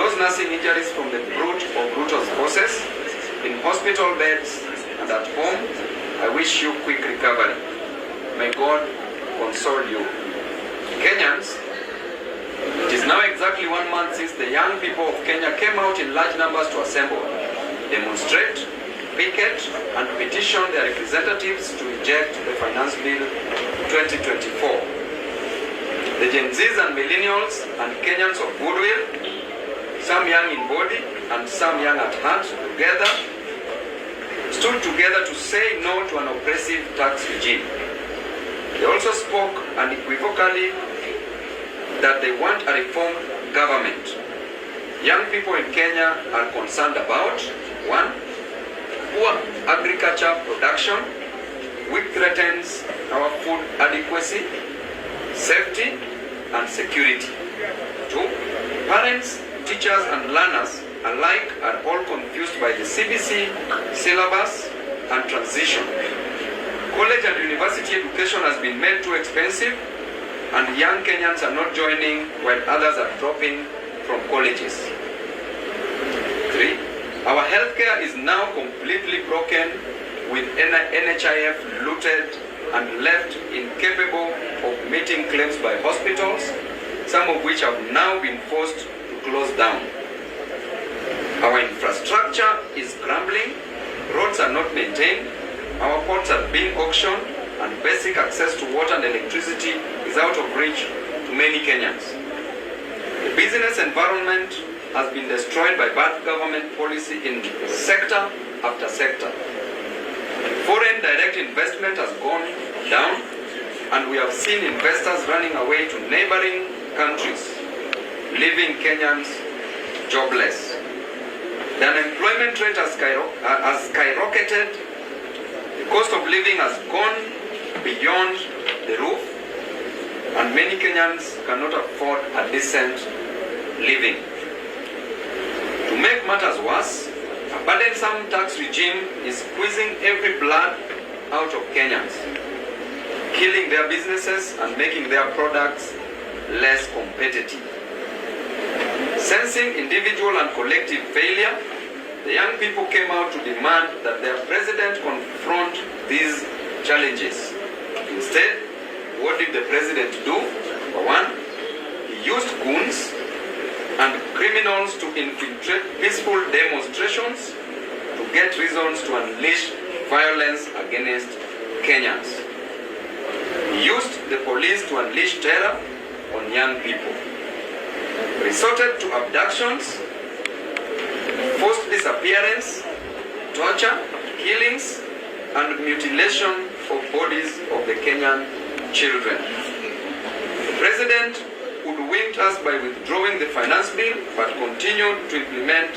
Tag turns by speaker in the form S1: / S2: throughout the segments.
S1: those nursing injuries from the brunt of Ruto's forces, in hospital beds and at home, I wish you quick recovery. May God console you. Kenyans, it is now exactly 1 month since the young people of Kenya came out in large numbers to assemble, demonstrate, picket, and petition their representatives to reject the Finance Bill 2024. The Gen Zs and Millennials and Kenyans of goodwill, some young in body and some young at heart, together stood together to say no to an oppressive tax regime. They also spoke unequivocally that they want a reformed government. Young people in Kenya are concerned about 1. Poor agriculture production, which threatens our food adequacy, safety, and security. 2. Parents, teachers, and learners alike are all confused by the CBC syllabus and transition. College and university education has been made too expensive, and young Kenyans are not joining while others are dropping from colleges. 3. Our healthcare is now completely broken, with NHIF looted and left incapable of meeting claims by hospitals, some of which have now been forced to close down. Our infrastructure is crumbling, roads are not maintained, our ports are being auctioned, and basic access to water and electricity is out of reach to many Kenyans. The business environment has been destroyed by bad government policy in sector after sector. Foreign direct investment has gone down, and we have seen investors running away to neighboring countries, leaving Kenyans jobless. The unemployment rate has skyrocketed, the cost of living has gone beyond the roof, and many Kenyans cannot afford a decent living. To make matters worse, a burdensome tax regime is squeezing every blood out of Kenyans, killing their businesses and making their products less competitive. Sensing individual and collective failure, the young people came out to demand that their president confront these challenges. Instead, what did the president do? For one, he used goons and criminals to infiltrate peaceful demonstrations to get reasons to unleash violence against Kenyans. He used the police to unleash terror on young people. Resorted to abductions, forced disappearance, torture, killings, and mutilation of bodies of the Kenyan children. The president would wink us by withdrawing the finance bill, but continued to implement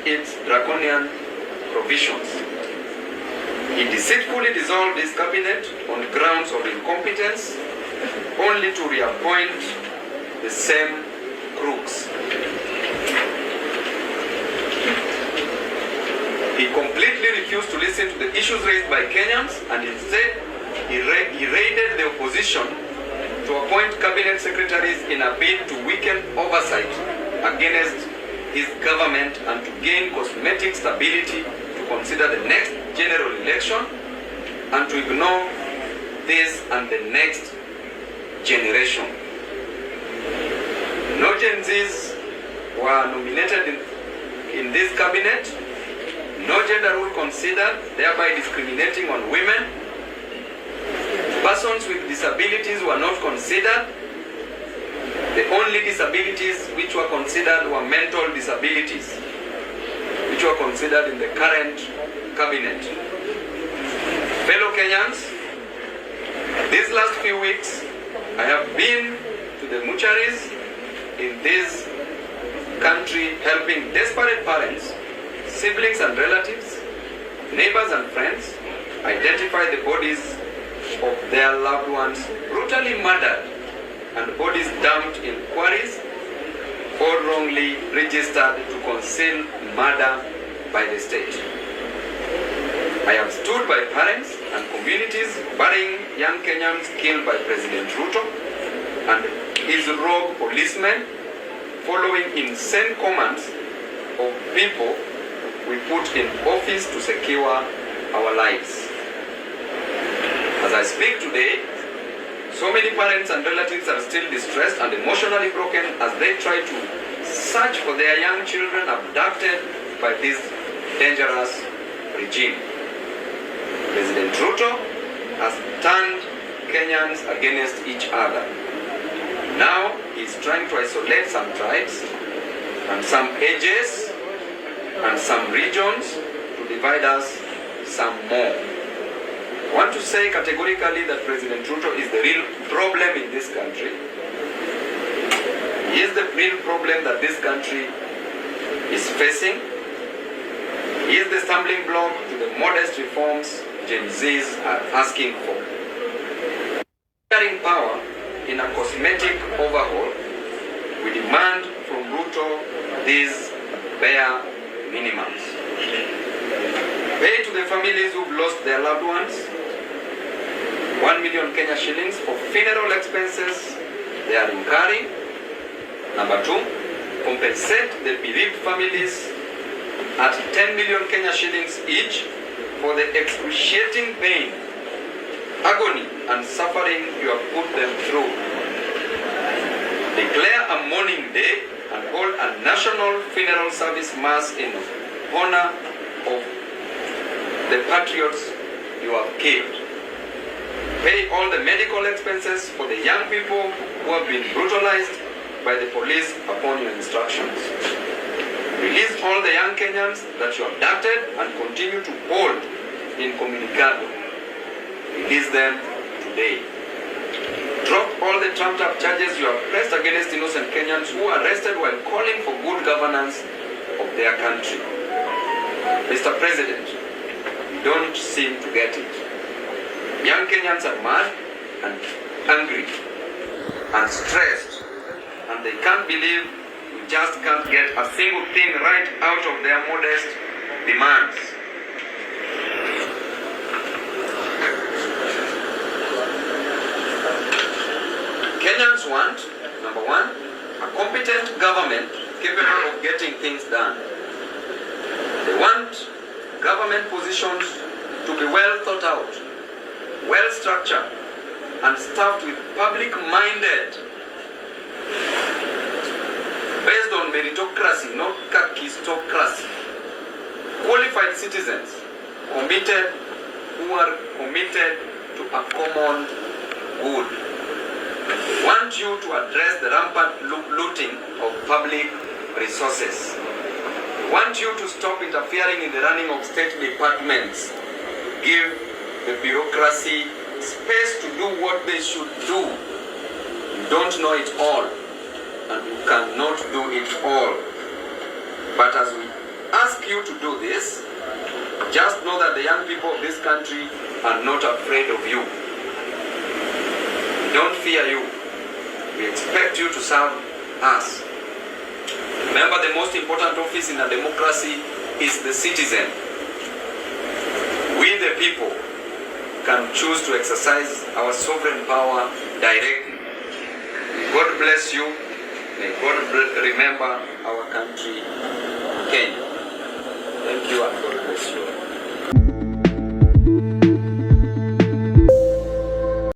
S1: its draconian provisions. He deceitfully dissolved his cabinet on grounds of incompetence, only to reappoint the same crooks. He completely refused to listen to the issues raised by Kenyans, and instead he raided the opposition to appoint cabinet secretaries in a bid to weaken oversight against his government and to gain cosmetic stability, to consider the next general election and to ignore this and the next generation. No Gen Zs were nominated in this cabinet, no gender rule considered, thereby discriminating on women. Persons with disabilities were not considered. The only disabilities which were considered were mental disabilities, which were considered in the current cabinet. Fellow Kenyans, these last few weeks, I have been to the mortuaries in this country helping desperate parents, siblings and relatives, neighbors and friends identify the bodies of their loved ones brutally murdered and bodies dumped in quarries or wrongly registered to conceal murder by the state. I have stood by parents and communities burying young Kenyans killed by President Ruto and his rogue policemen following insane commands of people we put in office to secure our lives. As I speak today, so many parents and relatives are still distressed and emotionally broken as they try to search for their young children abducted by this dangerous regime. President Ruto has turned Kenyans against each other. Now he is trying to isolate some tribes and some ages and some regions to divide us some more. I want to say categorically that President Ruto is the real problem in this country. He is the real problem that this country is facing. He is the stumbling block to the modest reforms Gen Zs are asking for. Sharing power in a cosmetic overhaul, we demand from Ruto these bare minimums. Pay to the families who've lost their loved ones 1 million Kenya shillings for funeral expenses they are incurring. Number 2, compensate the bereaved families at 10 million Kenya shillings each for the excruciating pain, agony, and suffering you have put them through. Declare a mourning day and hold a national funeral service mass in honor of the patriots you have killed. Pay all the medical expenses for the young people who have been brutalized by the police upon your instructions. Release all the young Kenyans that you abducted and continue to hold incommunicado. Release them today. Drop all the trumped-up charges you have pressed against innocent Kenyans who are arrested while calling for good governance of their country. Mr. President, you don't seem to get it. Young Kenyans are mad and angry and stressed, and they can't believe we just can't get a single thing right out of their modest demands. Kenyans want, number 1, a competent government capable of getting things done. They want government positions to be well thought out, well structured, and staffed with public-minded, based on meritocracy, not kakistocracy, qualified citizens who are committed to a common good. We want you to address the rampant looting of public resources. We want you to stop interfering in the running of state departments. Give the bureaucracy space to do what they should do. You don't know it all, and you cannot do it all. But as we ask you to do this, just know that the young people of this country are not afraid of you. We don't fear you. We expect you to serve us. Remember, the most important office in a democracy is the citizen. We, the people, can choose to exercise our sovereign power directly. God bless you. May God remember our country, Kenya. Thank you, and God bless you.